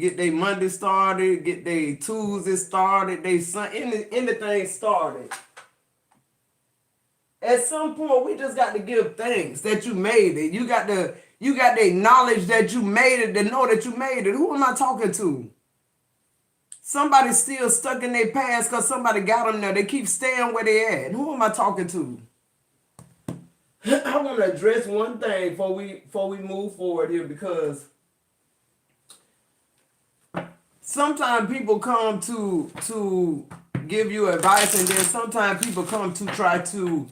get their Monday started, get their Tuesday started, they anything started. At some point, we just got to give thanks that you made it. You got to acknowledge that you made it, to know that you made it. Who am I talking to? Somebody's still stuck in their past because somebody got them there. They keep staying where they at. Who am I talking to? I want to address one thing before we move forward here, because sometimes people come to give you advice, and then sometimes people come to try to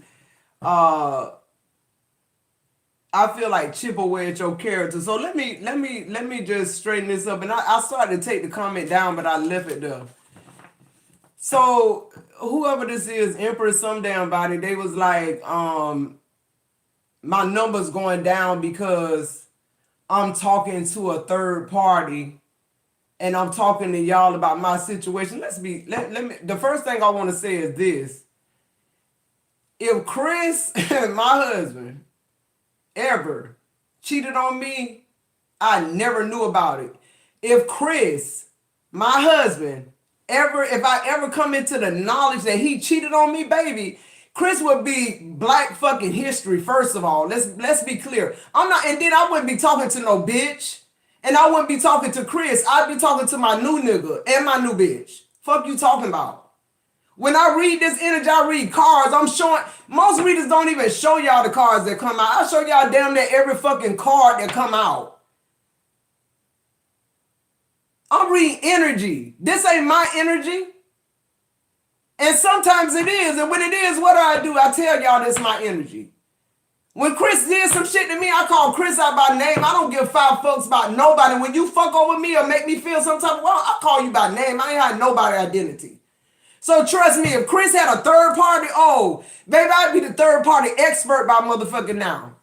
I feel like chip away at your character. So let me just straighten this up. And I started to take the comment down, but I left it there. So whoever this is, Empress some damn body, they was like, my number's going down because I'm talking to a third party and I'm talking to y'all about my situation. Let me the first thing I want to say is this. If Chris, my husband, ever cheated on me, I never knew about it. If Chris, my husband, if I ever come into the knowledge that he cheated on me, baby, Chris would be black fucking history, first of all. Let's be clear. I'm not, and then I wouldn't be talking to no bitch. And I wouldn't be talking to Chris. I'd be talking to my new nigga and my new bitch. Fuck you talking about? When I read this energy, I read cards. I'm showing, most readers don't even show y'all the cards that come out. I show y'all damn near every fucking card that come out. I'm reading energy. This ain't my energy. And sometimes it is. And when it is, what do? I tell y'all this is my energy. When Chris did some shit to me, I call Chris out by name. I don't give five fucks about nobody. When you fuck over me or make me feel some type of way, I call you by name. I ain't had nobody identity. So trust me, if Chris had a third party, oh, baby, I'd be the third party expert by motherfucking now.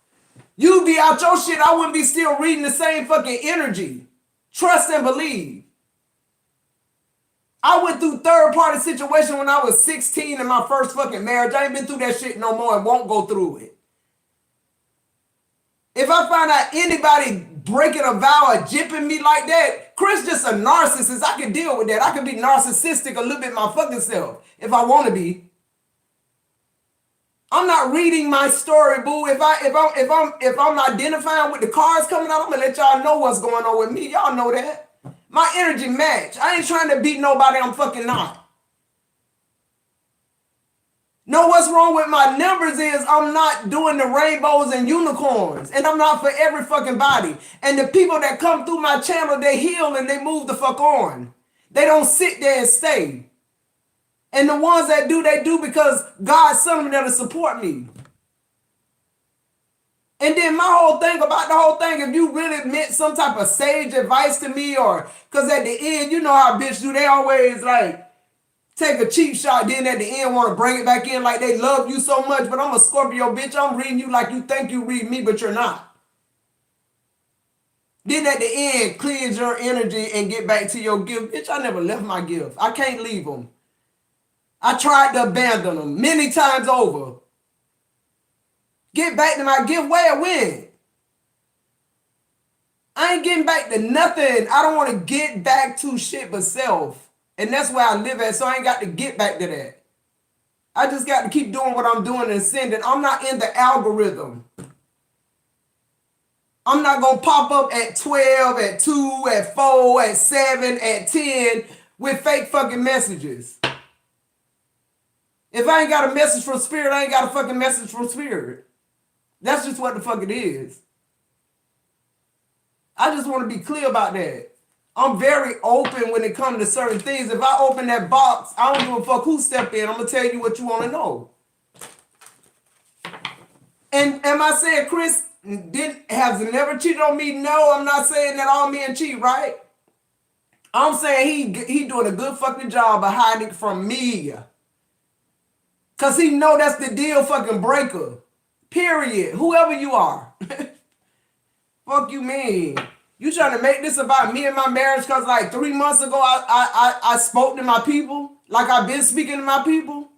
You'd be out your shit, I wouldn't be still reading the same fucking energy. Trust and believe. I went through third party situation when I was 16 in my first fucking marriage. I ain't been through that shit no more and won't go through it. If I find out anybody breaking a vow or jipping me like that, Chris just a narcissist. I can deal with that. I can be narcissistic a little bit my fucking self if I want to be. I'm not reading my story, boo. If I'm identifying with the cards coming out, I'm gonna let y'all know what's going on with me. Y'all know that. My energy match. I ain't trying to beat nobody I'm fucking not. No, what's wrong with my numbers is I'm not doing the rainbows and unicorns. And I'm not for every fucking body. And the people that come through my channel, they heal and they move the fuck on. They don't sit there and stay. And the ones that do, they do because God sent them there to support me. And then my whole thing about the whole thing, if you really meant some type of sage advice to me, or because at the end, you know how bitch do, they always like, take a cheap shot, then at the end want to bring it back in like they love you so much. But I'm a Scorpio, bitch. I'm reading you like you think you read me, but you're not. Then at the end, cleanse your energy and get back to your gift. Bitch, I never left my gift. I can't leave them. I tried to abandon them many times over. Get back to my gift. Where it went? I ain't getting back to nothing. I don't want to get back to shit but self. And that's where I live at, so I ain't got to get back to that. I just got to keep doing what I'm doing and sending. I'm not in the algorithm. I'm not going to pop up at 12, at 2, at 4, at 7, at 10 with fake fucking messages. If I ain't got a message from Spirit, I ain't got a fucking message from Spirit. That's just what the fuck it is. I just want to be clear about that. I'm very open when it comes to certain things. If I open that box, I don't give a fuck who stepped in. I'm going to tell you what you want to know. And am I saying Chris has never cheated on me? No, I'm not saying that all men cheat, right? I'm saying he doing a good fucking job of hiding it from me. Because he know that's the deal fucking breaker. Period. Whoever you are. Fuck you mean? You trying to make this about me and my marriage because like 3 months ago I spoke to my people like I've been speaking to my people?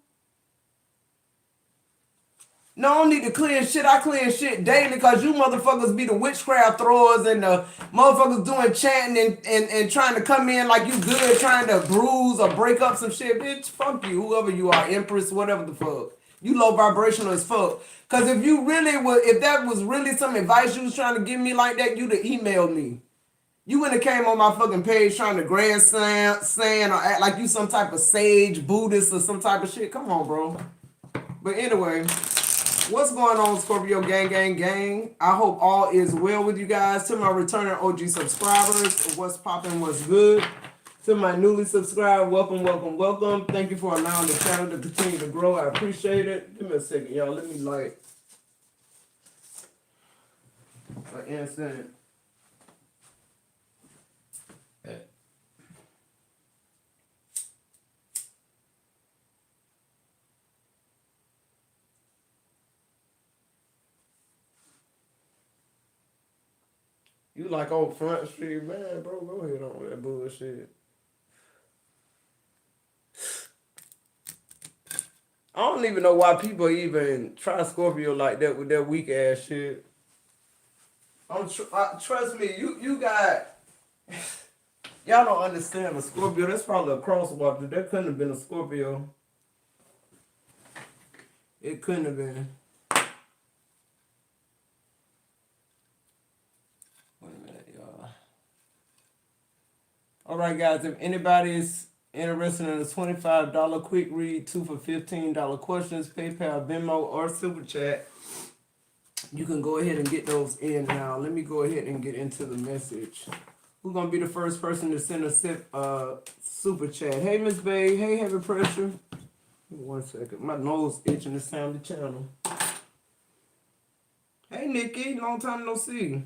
No, I don't need to cleanse shit. I cleanse shit daily because you motherfuckers be the witchcraft throwers and the motherfuckers doing chanting and trying to come in like you good, trying to bruise or break up some shit. Bitch, fuck you, whoever you are, Empress, whatever the fuck. You low vibrational as fuck. Cause if you really would, if that was really some advice you was trying to give me like that, you'd have emailed me. You wouldn't have came on my fucking page trying to grandstand or act like you some type of sage, Buddhist or some type of shit. Come on, bro. But anyway, what's going on, Scorpio gang, gang, gang? I hope all is well with you guys. To my returning OG subscribers, what's popping, what's good? To my newly subscribed, welcome, welcome, welcome. Thank you for allowing the channel to continue to grow. I appreciate it. Give me a second, y'all. Let me light an incense. You like on Front Street, man, bro. Go ahead on with that bullshit. I don't even know why people even try Scorpio like that with that weak ass shit. Trust me, you got y'all don't understand a Scorpio. That's probably a crosswalk. That couldn't have been a Scorpio. It couldn't have been. Wait a minute, y'all. All right, guys. If anybody's interested in a $25 quick read, 2 for $15 questions, PayPal, Venmo, or Super Chat, you can go ahead and get those in now. Let me go ahead and get into the message. Who's gonna be the first person to send a Super Chat? Hey, Miss Bay. Hey, Heavy Pressure. 1 second. My nose itching this time to channel. Hey, Nikki. Long time no see.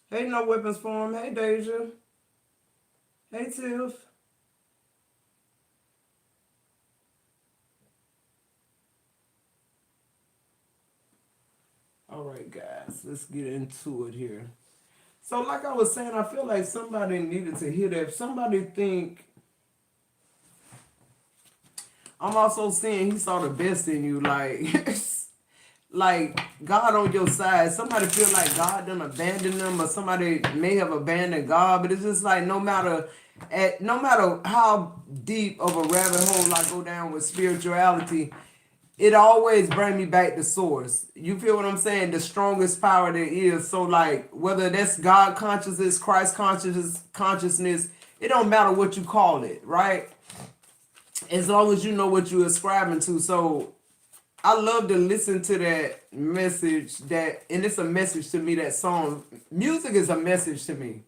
Hey, No Weapons Forum. Hey, Deja. Hey, Tiff. All right, guys. Let's get into it here. So, like I was saying, I feel like somebody needed to hear that. If somebody think, I'm also seeing he saw the best in you, like God on your side. Somebody feel like God done abandoned them, or somebody may have abandoned God. But it's just like no matter how deep of a rabbit hole I go down with spirituality, it always bring me back to source. You feel what I'm saying? The strongest power there is. So like whether that's God consciousness, Christ consciousness, it don't matter what you call it, right? As long as you know what you're ascribing to. So I love to listen to that message and it's a message to me, that song. Music is a message to me.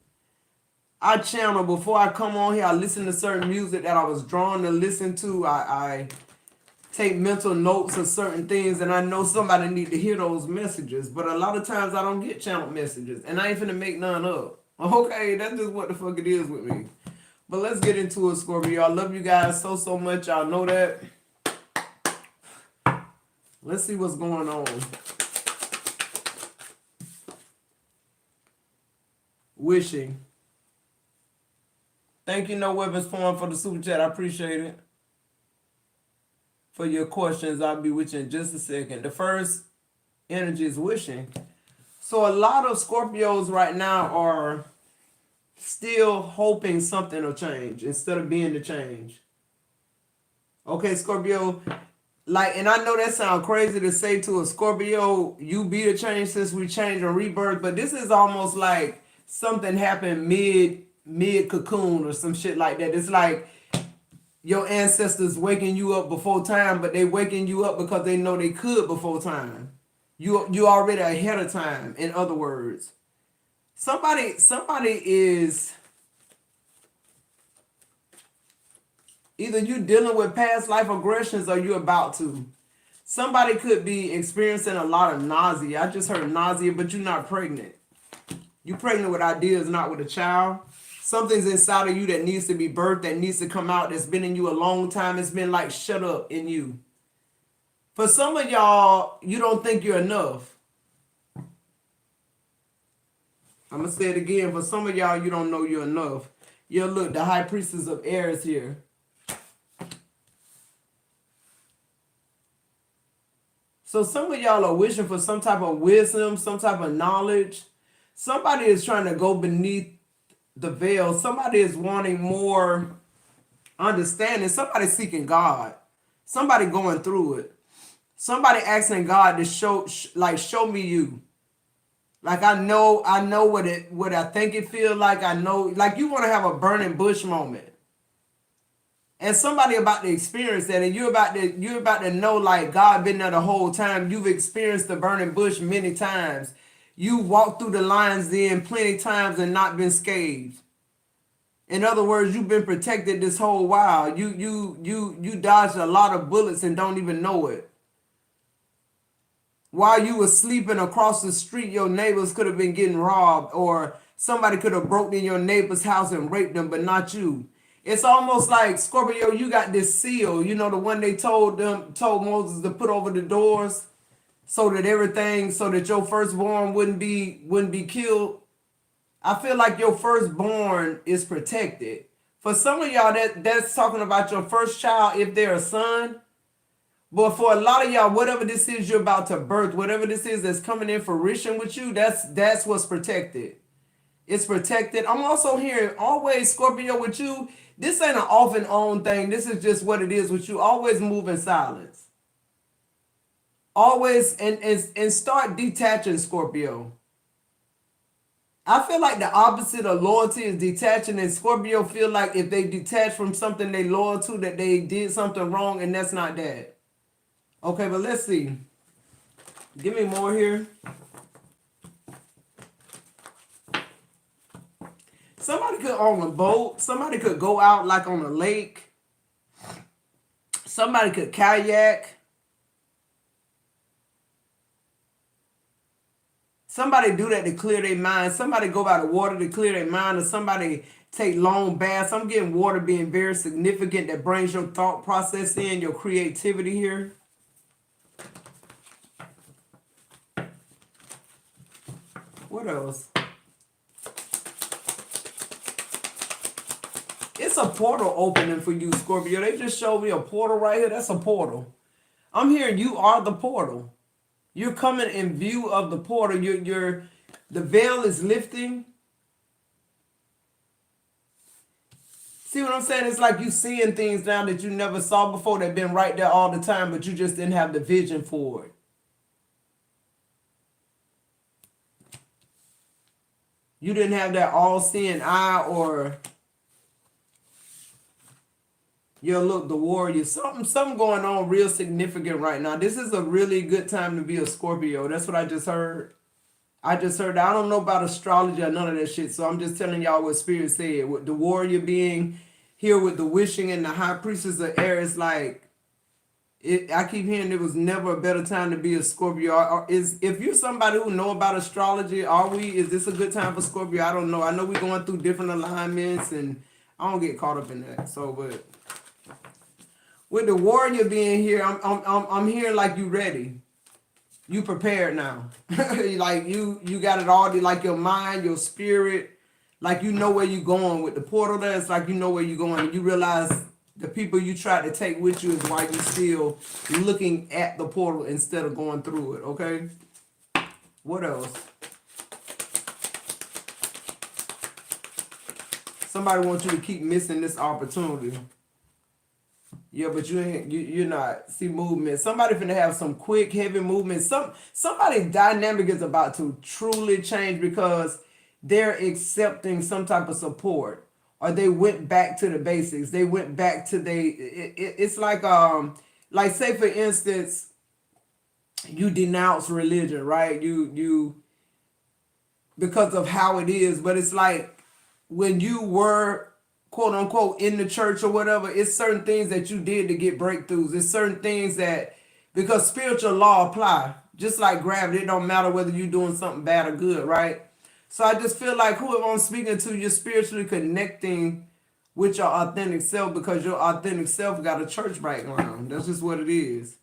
I channel before I come on here. I listen to certain music that I was drawn to listen to. I take mental notes of certain things, and I know somebody need to hear those messages. But a lot of times I don't get channeled messages, and I ain't finna make none up. Okay, that's just what the fuck it is with me. But let's get into it, Scorpio. I love you guys so much. Y'all know that. Let's see what's going on. Wishing. Thank you, No Weapons Forum, for the super chat. I appreciate it. For your questions, I'll be with you in just a second. The first energy is wishing. So a lot of Scorpios right now are still hoping something will change instead of being the change. Okay, Scorpio. Like, and I know that sounds crazy to say to a Scorpio, you be the change since we changed and rebirth, but this is almost like something happened mid cocoon or some shit like that. It's like your ancestors waking you up before time, but they waking you up because they know they could before time. You already ahead of time, in other words. Somebody is either you dealing with past life aggressions or you about to. Somebody could be experiencing a lot of nausea. I just heard nausea, but you're not pregnant. You're pregnant with ideas, not with a child. Something's inside of you that needs to be birthed, that needs to come out, that's been in you a long time. It's been like shut up in you. For some of y'all, you don't think you're enough. I'm going to say it again. For some of y'all, you don't know you're enough. Look, the high priestess of air is here. So some of y'all are wishing for some type of wisdom, some type of knowledge. Somebody is trying to go beneath the veil. Somebody is wanting more understanding. Somebody seeking God. Somebody going through it. Somebody asking God to show me you. Like I know what I think it feels like. I know, like you want to have a burning bush moment. And somebody about to experience that, and you're about to know, like, God been there the whole time. You've experienced the burning bush many times. You walked through the lion's den plenty times and not been scathed. In other words, you've been protected this whole while. You dodged a lot of bullets and don't even know it. While you were sleeping across the street, your neighbors could have been getting robbed, or somebody could have broken in your neighbor's house and raped them, but not you. It's almost like, Scorpio, you got this seal, you know, the one they told Moses to put over the doors so that your firstborn wouldn't be killed. I feel like your firstborn is protected. For some of y'all, that's talking about your first child if they're a son. But for a lot of y'all, whatever this is you're about to birth, whatever this is that's coming in fruition with you, that's what's protected. It's protected. I'm also hearing always, Scorpio, with you, this ain't an off and on thing. This is just what it is with you. Always move in silence. Always and start detaching, Scorpio. I feel like the opposite of loyalty is detaching, and Scorpio feel like if they detach from something they loyal to, that they did something wrong, and that's not that. Okay, but let's see. Give me more here. Somebody could own a boat. Somebody could go out like on a lake. Somebody could kayak. Somebody do that to clear their mind. Somebody go by the water to clear their mind, or somebody take long baths. I'm getting water being very significant that brings your thought process in, your creativity here. What else? It's a portal opening for you, Scorpio. They just showed me a portal right here. That's a portal. I'm hearing you are the portal. You're coming in view of the portal. The veil is lifting. See what I'm saying? It's like you seeing things now that you never saw before. They've been right there all the time, but you just didn't have the vision for it. You didn't have that all-seeing eye, or look, the warrior. Something going on real significant right now. This is a really good time to be a Scorpio. That's what I just heard. I don't know about astrology or none of that shit, so I'm just telling y'all what Spirit said. With the warrior being here with the wishing and the high priestess of air, it's like, I keep hearing it was never a better time to be a Scorpio. If you're somebody who know about astrology, is this a good time for Scorpio? I don't know. I know we're going through different alignments, and I don't get caught up in that. So, but with the warrior being here, I'm hearing like you ready. You prepared now. Like you got it all, like your mind, your spirit, like you know where you're going with the portal there. It's like you know where you're going, and you realize the people you try to take with you is why you still looking at the portal instead of going through it. Okay. What else? Somebody wants you to keep missing this opportunity. Yeah, but you're not. See movement. Somebody finna have some quick, heavy movement. Somebody's dynamic is about to truly change because they're accepting some type of support, or they went back to the basics. They went back to it's like say for instance, you denounce religion, right? You because of how it is, but it's like when you were, quote unquote, in the church or whatever, it's certain things that you did to get breakthroughs. It's certain things that, because spiritual law apply, just like gravity, it don't matter whether you're doing something bad or good, right? So I just feel like whoever I'm speaking to, you're spiritually connecting with your authentic self, because your authentic self got a church background. That's just what it is.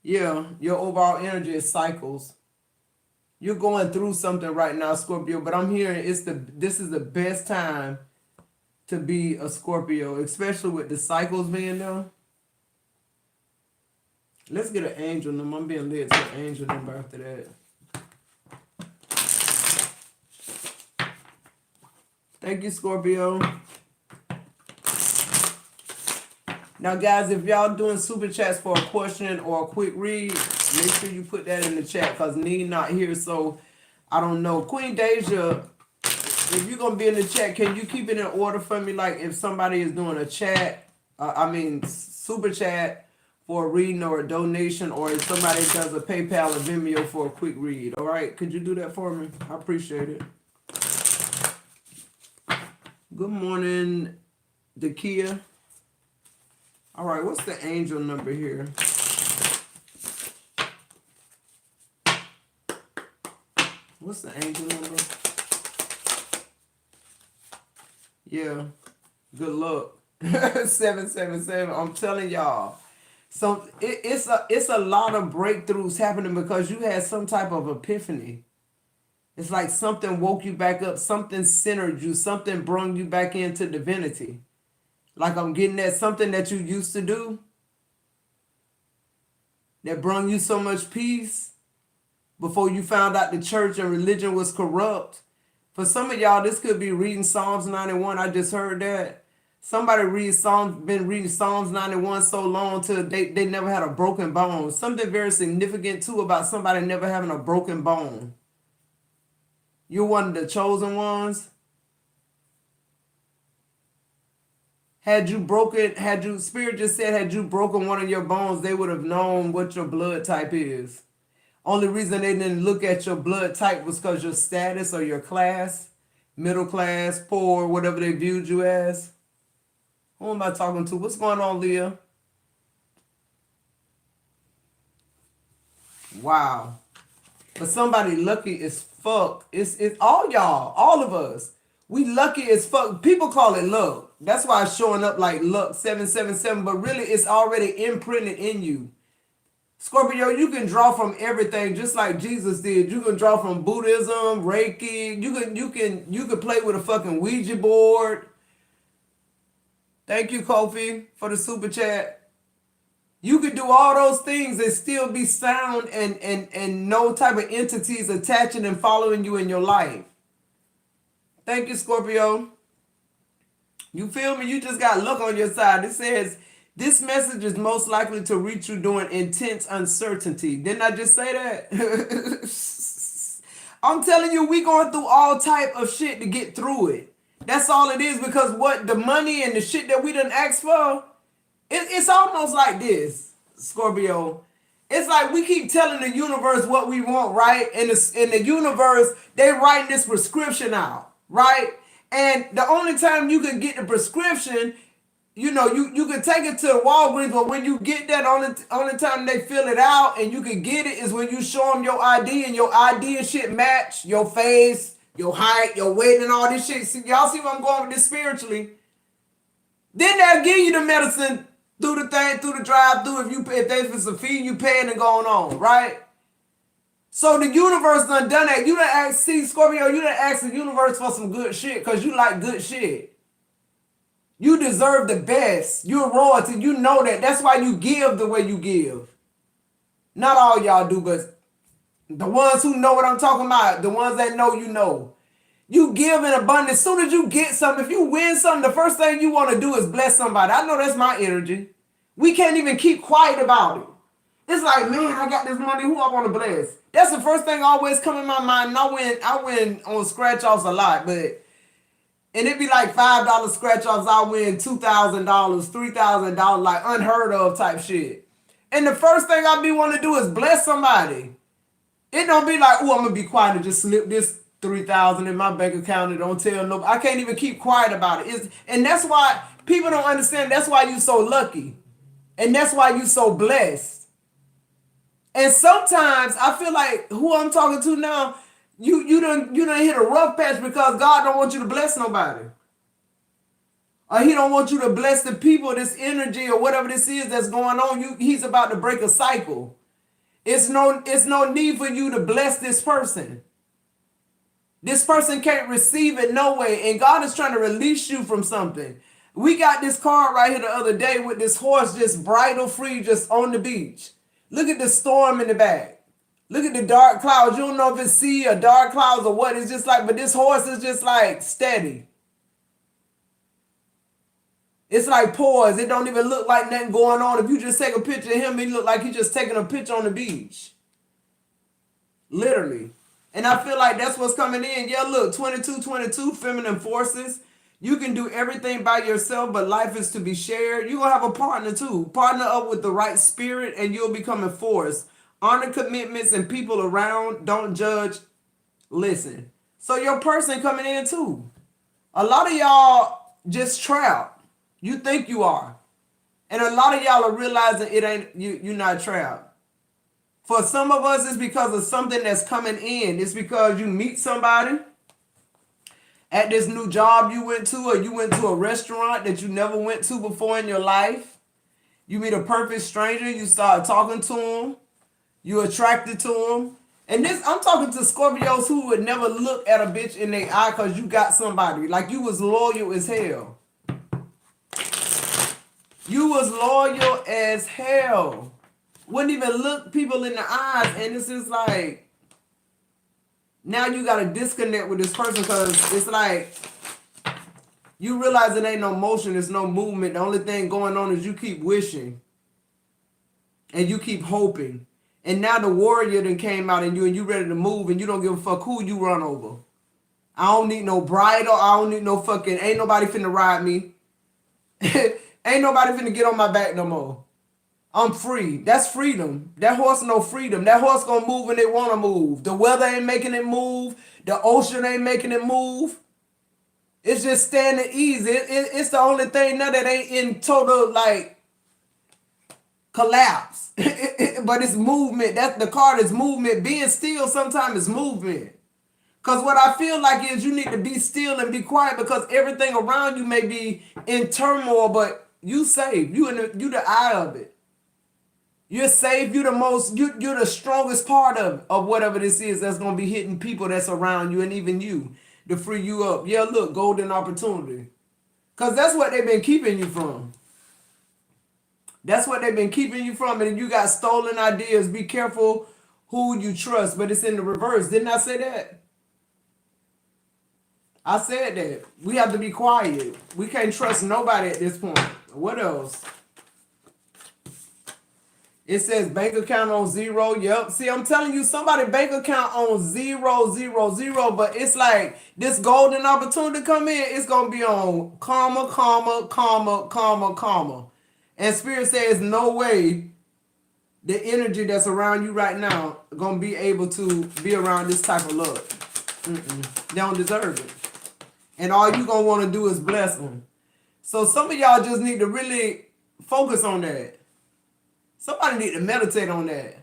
Yeah, your overall energy is cycles. You're going through something right now, Scorpio, but I'm hearing this is the best time to be a Scorpio, especially with the cycles being there. Let's get an angel number. I'm being led to an angel number after that. Thank you, Scorpio. Now, guys, if y'all doing super chats for a question or a quick read, make sure you put that in the chat because Need not here, so I don't know. Queen Deja, if you're going to be in the chat, can you keep it in order for me? Like if somebody is doing a chat, super chat for a reading or a donation, or if somebody does a PayPal or Vimeo for a quick read. All right, could you do that for me? I appreciate it. Good morning, Dakia. All right, what's the angel number here? What's the angel number? Yeah, good luck. 777. I'm telling y'all. So it's a lot of breakthroughs happening because you had some type of epiphany. It's like something woke you back up, something centered you, something brought you back into divinity. Like I'm getting at something that you used to do that brought you so much peace before you found out the church and religion was corrupt. For some of y'all, this could be reading Psalms 91. I just heard that. Somebody been reading Psalms 91 so long till they never had a broken bone. Something very significant too about somebody never having a broken bone. You're one of the chosen ones. Spirit just said, had you broken one of your bones, they would have known what your blood type is. Only reason they didn't look at your blood type was because your status or your class, middle class, poor, whatever they viewed you as. Who am I talking to? What's going on, Leah? Wow. But somebody lucky as fuck. It's all y'all, all of us. We lucky as fuck. People call it luck. That's why it's showing up like luck 777, but really it's already imprinted in you. Scorpio, you can draw from everything just like Jesus did. You can draw from Buddhism, Reiki. You can play with a fucking Ouija board. Thank you, Kofi, for the super chat. You could do all those things and still be sound and no type of entities attaching and following you in your life. Thank you, Scorpio. You feel me? You just got luck on your side. It says, this message is most likely to reach you during intense uncertainty. Didn't I just say that? I'm telling you, we going through all type of shit to get through it. That's all it is, because what the money and the shit that we done asked for, it's almost like this, Scorpio. It's like we keep telling the universe what we want, right? And in the universe, they writing this prescription out, right? And the only time you can get the prescription, you can take it to Walgreens, but when you get that, only time they fill it out and you can get it is when you show them your ID, and your ID and shit match your face, your height, your weight, and all this shit. See, y'all see where I'm going with this spiritually? Then they'll give you the medicine through the drive-through if it's a fee you paying and going on, right? So the universe done that. You done ask, see, Scorpio, you done ask the universe for some good shit because you like good shit. You deserve the best. You're royalty. You know that. That's why you give the way you give. Not all y'all do, but the ones who know what I'm talking about, the ones that know, you know. You give in abundance. As soon as you get something, if you win something, the first thing you want to do is bless somebody. I know that's my energy. We can't even keep quiet about it. It's like, man, I got this money. Who I want to bless? That's the first thing always come in my mind. And I win on scratch-offs a lot, and it'd be like $5 scratch-offs. I win $2,000, $3,000, like unheard of type shit. And the first thing I be want to do is bless somebody. It don't be like, oh, I'm gonna be quiet and just slip this $3,000 in my bank account and don't tell nobody. I can't even keep quiet about it. And that's why people don't understand. That's why you so lucky, and that's why you so blessed. And sometimes I feel like who I'm talking to now, you done hit a rough patch because God don't want you to bless nobody. Or he don't want you to bless the people, this energy or whatever this is that's going on. He's about to break a cycle. It's no need for you to bless this person. This person can't receive it no way. And God is trying to release you from something. We got this card right here the other day with this horse just bridle free just on the beach. Look at the storm in the back. Look at the dark clouds. You don't know if it's sea or dark clouds or what. It's just like, but this horse is just like steady. It's like poised. It don't even look like nothing going on. If you just take a picture of him, he look like he's just taking a picture on the beach. Literally. And I feel like that's what's coming in. Yeah, look, 22, feminine forces. You can do everything by yourself, but life is to be shared. You're going to have a partner too. Partner up with the right spirit and you'll become a force. Honor commitments and people around. Don't judge. Listen. So your person coming in too. A lot of y'all just trapped. You think you are. And a lot of y'all are realizing it ain't, you're not trapped. For some of us, it's because of something that's coming in. It's because you meet somebody at this new job you went to, or you went to a restaurant that you never went to before in your life. You meet a perfect stranger. You start talking to him. You're attracted to him. And this, I'm talking to Scorpios who would never look at a bitch in their eye because you got somebody. Like you was loyal as hell. You was loyal as hell. Wouldn't even look people in the eyes. And it's just like, now you got to disconnect with this person because it's like, you realize it ain't no motion, it's no movement. The only thing going on is you keep wishing. And you keep hoping. And now the warrior then came out in you and you ready to move and you don't give a fuck who you run over. I don't need no bridle. I don't need no fucking, ain't nobody finna ride me. Ain't nobody finna get on my back no more. I'm free. That's freedom. That horse no freedom. That horse gonna move when they wanna move. The weather ain't making it move. The ocean ain't making it move. It's just standing easy. It's the only thing now that ain't in total like collapse. But it's movement. That's the card is movement. Being still sometimes is movement. Because what I feel like is you need to be still and be quiet because everything around you may be in turmoil, but you safe. You the eye of it. You're safe. You're the most. You're the strongest part of whatever this is that's gonna be hitting people that's around you and even you to free you up. Yeah, look, golden opportunity. Because that's what they've been keeping you from. That's what they've been keeping you from. And you got stolen ideas. Be careful who you trust. But it's in the reverse. Didn't I say that? I said that. We have to be quiet. We can't trust nobody at this point. What else? It says bank account on zero. Yep. See, I'm telling you, somebody bank account on 000, but it's like this golden opportunity come in, it's going to be on comma, comma, comma, comma, comma. And Spirit says no way the energy that's around you right now going to be able to be around this type of luck. They don't deserve it. And all you going to want to do is bless them. So some of y'all just need to really focus on that. Somebody need to meditate on that.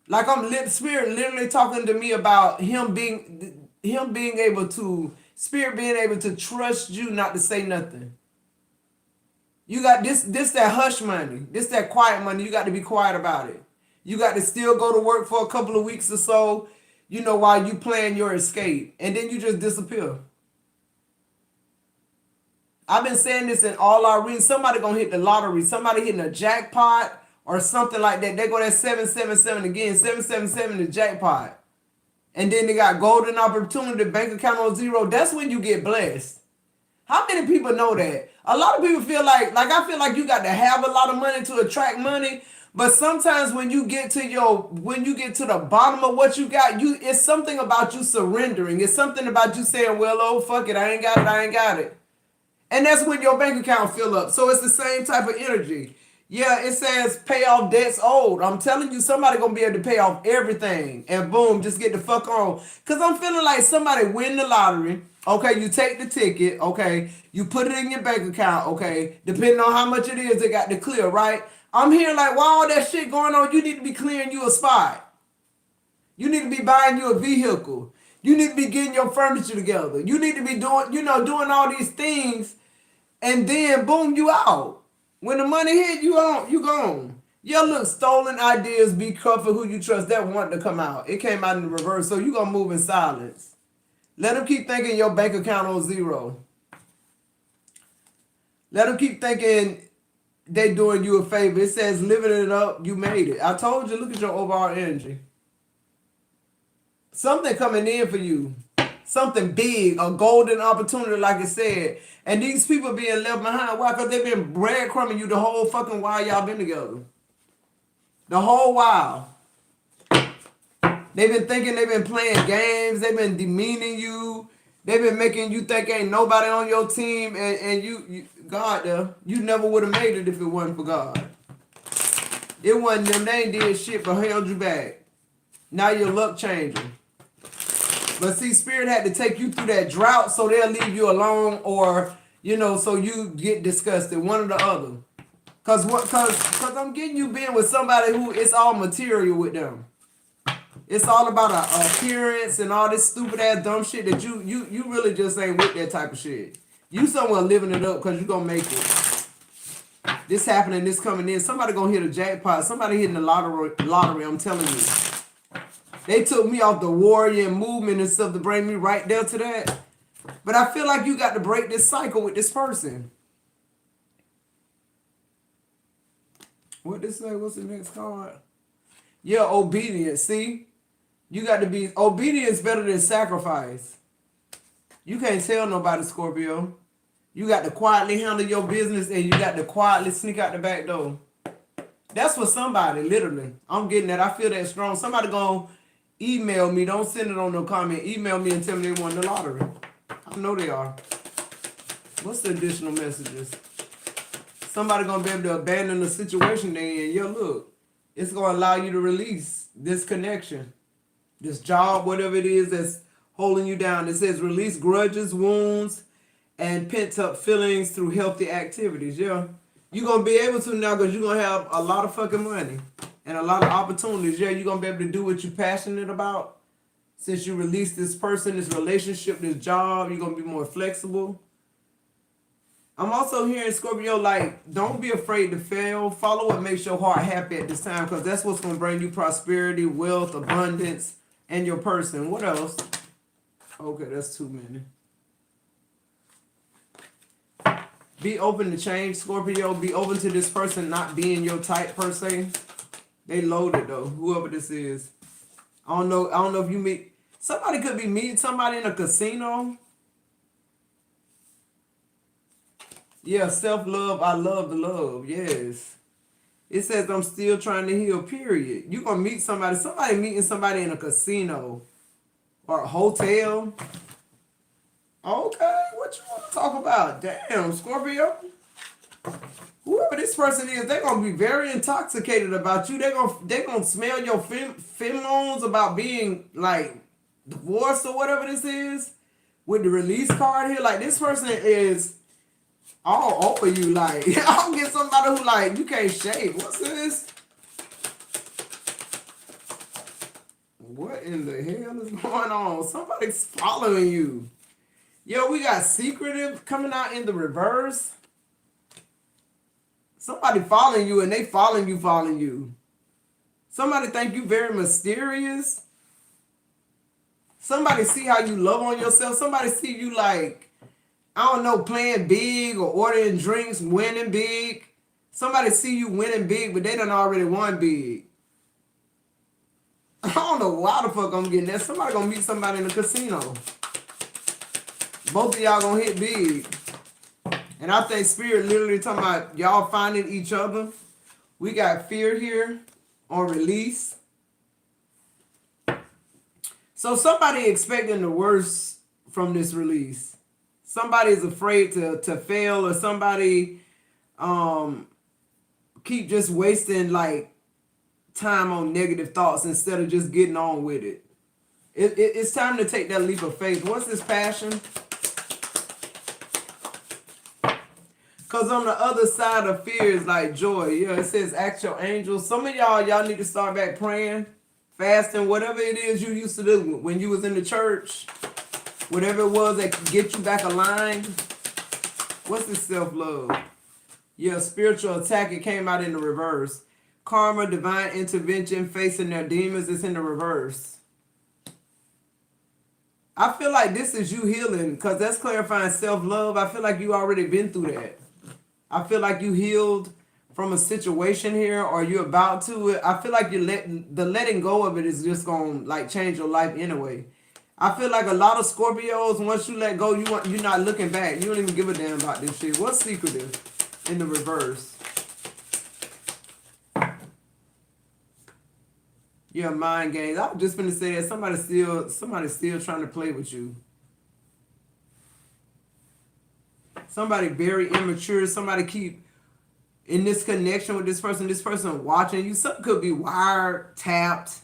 Like Spirit literally talking to me about him being able to, Spirit being able to trust you not to say nothing. You got this that hush money. This that quiet money. You got to be quiet about it. You got to still go to work for a couple of weeks or so, while you plan your escape. And then you just disappear. I've been saying this in all our readings. Somebody gonna hit the lottery. Somebody hitting a jackpot or something like that. They go that 777 again. 777 the jackpot. And then they got golden opportunity, bank account on zero. That's when you get blessed. How many people know that? A lot of people feel like I feel like you got to have a lot of money to attract money. But sometimes when you get to the bottom of what you got, it's something about you surrendering. It's something about you saying, well, oh, fuck it. I ain't got it. And that's when your bank account fill up. So it's the same type of energy. Yeah, it says pay off debts owed. I'm telling you, somebody going to be able to pay off everything. And boom, just get the fuck on. Because I'm feeling like somebody win the lottery. Okay, you take the ticket. Okay, you put it in your bank account. Okay, depending on how much it is, they got to clear, right? I'm hearing like, while all that shit going on, you need to be clearing you a spot. You need to be buying you a vehicle. You need to be getting your furniture together. You need to be doing all these things. And then, boom, you out. When the money hit, you gone. Yeah, look, stolen ideas, be careful who you trust. That wanted to come out. It came out in the reverse, so you going to move in silence. Let them keep thinking your bank account on zero. Let them keep thinking they doing you a favor. It says living it up, you made it. I told you, look at your overall energy. Something coming in for you. Something big, a golden opportunity, like it said. And these people being left behind. Why? Because they've been breadcrumbing you the whole fucking while y'all been together. The whole while. They've been thinking they've been playing games. They've been demeaning you. They've been making you think ain't nobody on your team. And you God, you never would have made it if it wasn't for God. It wasn't them. They ain't did shit but held you back. Now your luck changing. But see, Spirit had to take you through that drought so they'll leave you alone, or, you know, so you get disgusted, one or the other. Cause I'm getting you being with somebody who it's all material with them. It's all about a appearance and all this stupid ass dumb shit that you really just ain't with that type of shit. You somewhere living it up because you gonna make it. This happening, this coming in. Somebody gonna hit a jackpot. Somebody hitting the lottery, I'm telling you. They took me off the warrior movement and stuff to bring me right there to that. But I feel like you got to break this cycle with this person. What this say? What's the next card? Yeah, obedience. See? You got to be... Obedience better than sacrifice. You can't tell nobody, Scorpio. You got to quietly handle your business and you got to quietly sneak out the back door. That's for somebody, literally. I'm getting that. I feel that strong. Somebody gonna email me. Don't send it on no comment. Email me and tell me they won the lottery. I know they are. What's the additional messages? Somebody gonna be able to abandon the situation they in. Yo, look. It's gonna allow you to release this connection. This job, whatever it is that's holding you down. It says release grudges, wounds, and pent-up feelings through healthy activities. Yeah. You're going to be able to now because you're going to have a lot of fucking money and a lot of opportunities. Yeah, you're going to be able to do what you're passionate about. Since you release this person, this relationship, this job, you're going to be more flexible. I'm also hearing, Scorpio, like, don't be afraid to fail. Follow what makes your heart happy at this time because that's what's going to bring you prosperity, wealth, abundance, and your person. What else? Okay, that's too many. Be open to change, Scorpio. Be open to this person not being your type per se. They loaded though, whoever this is. I don't know if you meet somebody, could be meeting somebody in a casino. Yeah, self-love. I love the love. Yes. It says I'm still trying to heal, period. You're gonna meet somebody meeting somebody in a casino or a hotel. Okay, what you want to talk about? Damn, Scorpio. Whoever this person is, they're gonna be very intoxicated about you. They're gonna smell your pheromones about being like divorced or whatever this is. With the release card here, like this person is all over you. Like I'll get somebody who like you can't shake. What's this? What in the hell is going on? Somebody's following you. Yo, we got secretive coming out in the reverse. Somebody following you and they following you. Somebody think you very mysterious. Somebody see how you love on yourself. Somebody see you like, I don't know, playing big or ordering drinks, winning big. Somebody see you winning big, but they done already won big. I don't know why the fuck I'm getting that. Somebody gonna meet somebody in the casino. Both of y'all gonna hit big. And I think Spirit literally talking about y'all finding each other. We got fear here on release. So somebody expecting the worst from this release. Somebody is afraid to fail, or somebody keep just wasting like time on negative thoughts instead of just getting on with it. It's time to take that leap of faith. What's this passion? Because on the other side of fear is like joy. Yeah, it says ask your angels. Some of y'all need to start back praying, fasting, whatever it is you used to do when you was in the church. Whatever it was that could get you back aligned. What's this self-love? Yeah, spiritual attack. It came out in the reverse. Karma, divine intervention, facing their demons. It's in the reverse. I feel like this is you healing because that's clarifying self-love. I feel like you already been through that. I feel like you healed from a situation here, or you're about to, I feel like the letting go of it is just gonna like change your life anyway. I feel like a lot of Scorpios, once you let go, you're not looking back. You don't even give a damn about this shit. What's secretive in the reverse? Yeah, mind games. I was just gonna say that somebody's still trying to play with you. Somebody very immature. Somebody keep in this connection with this person watching you. Something could be wired, tapped,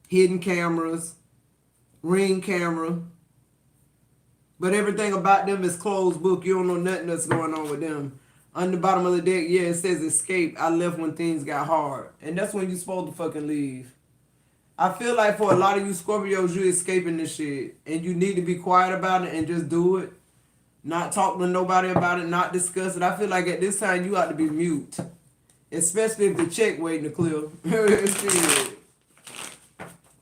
hidden cameras, ring camera. But everything about them is closed book. You don't know nothing that's going on with them. On the bottom of the deck, yeah, it says escape. I left when things got hard. And that's when you're supposed to fucking leave. I feel like for a lot of you Scorpios, you're escaping this shit. And you need to be quiet about it and just do it. Not talk to nobody about it, not discuss it. I feel like at this time you ought to be mute. Especially if the check waiting to clear.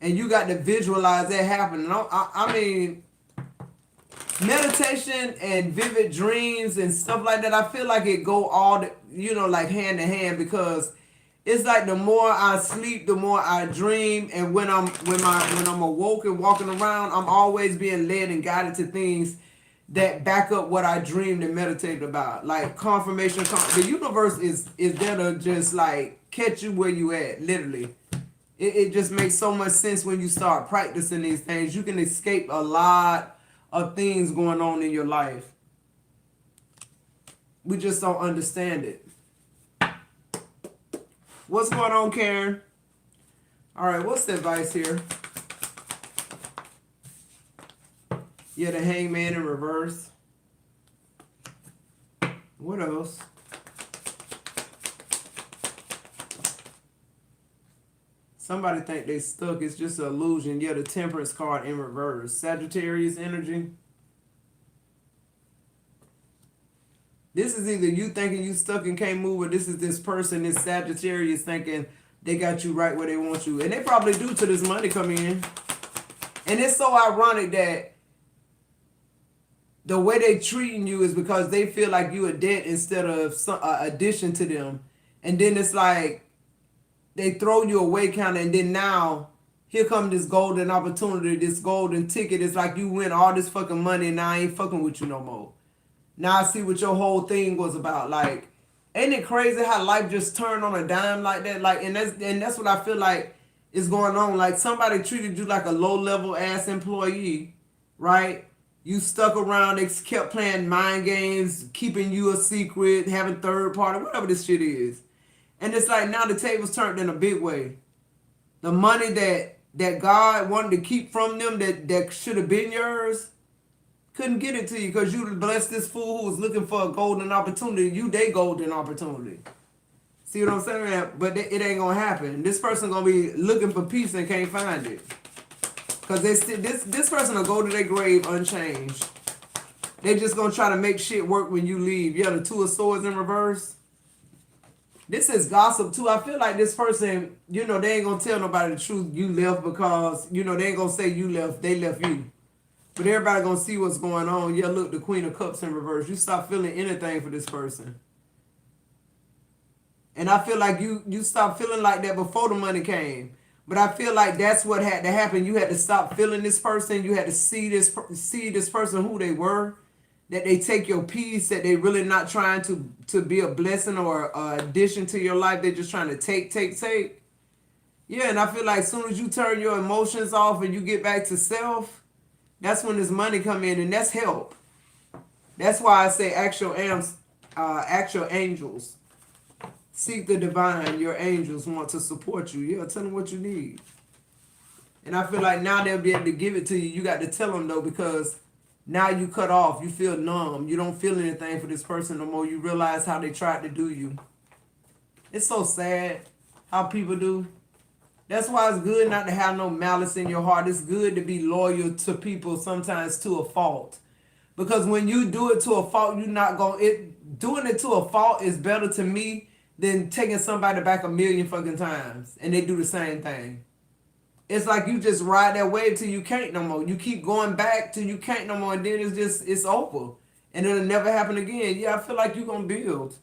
And you got to visualize that happening. I mean, meditation and vivid dreams and stuff like that, I feel like it go all, like hand in hand, because it's like the more I sleep, the more I dream, and when I'm awoke and walking around, I'm always being led and guided to things that back up what I dreamed and meditated about. Like confirmation. The universe is there to just like catch you where you at, literally. It just makes so much sense when you start practicing these things. You can escape a lot of things going on in your life. We just don't understand it. What's going on, Karen? All right, what's the advice here? Yeah, the Hangman in reverse. What else? Somebody think they stuck. It's just an illusion. Yeah, the Temperance card in reverse. Sagittarius energy. This is either you thinking you stuck and can't move, or this is this person, this Sagittarius, thinking they got you right where they want you. And they probably do till this money come in. And it's so ironic that the way they treating you is because they feel like you a debt instead of some addition to them. And then it's like they throw you away kind of, and then now here come this golden opportunity, this golden ticket. It's like you win all this fucking money and now I ain't fucking with you no more. Now I see what your whole thing was about. Like, ain't it crazy how life just turned on a dime like that? Like, and that's what I feel like is going on. Like somebody treated you like a low-level ass employee, right? You stuck around, they kept playing mind games, keeping you a secret, having third party, whatever this shit is. And it's like now the table's turned in a big way. The money that God wanted to keep from them that should have been yours, couldn't get it to you because you blessed this fool who was looking for a golden opportunity. You, they golden opportunity. See what I'm saying? But it ain't gonna happen. This person gonna be looking for peace and can't find it. Because this person will go to their grave unchanged. They just gonna try to make shit work when you leave. Yeah, the Two of Swords in reverse. This is gossip too. I feel like this person, they ain't gonna tell nobody the truth. You left because, they ain't gonna say you left. They left you. But everybody gonna see what's going on. Yeah, look, the Queen of Cups in reverse. You stop feeling anything for this person. And I feel like you stopped feeling like that before the money came. But I feel like that's what had to happen. You had to stop feeling this person. You had to see this person who they were. That they take your peace. That they really not trying to be a blessing or an addition to your life. They're just trying to take. Yeah, and I feel like as soon as you turn your emotions off and you get back to self, that's when this money come in, and that's help. That's why I say ask your angels. Seek the divine. Your angels want to support you. Yeah, tell them what you need. And I feel like now they'll be able to give it to you. You got to tell them though, because now you cut off. You feel numb. You don't feel anything for this person no more. You realize how they tried to do you. It's so sad how people do. That's why it's good not to have no malice in your heart. It's good to be loyal to people sometimes to a fault. Because when you do it to a fault, you're not going... Doing it to a fault is better to me than taking somebody back a million fucking times. And they do the same thing. It's like you just ride that wave till you can't no more. You keep going back till you can't no more. And then it's over. And it'll never happen again. Yeah, I feel like you're going to build.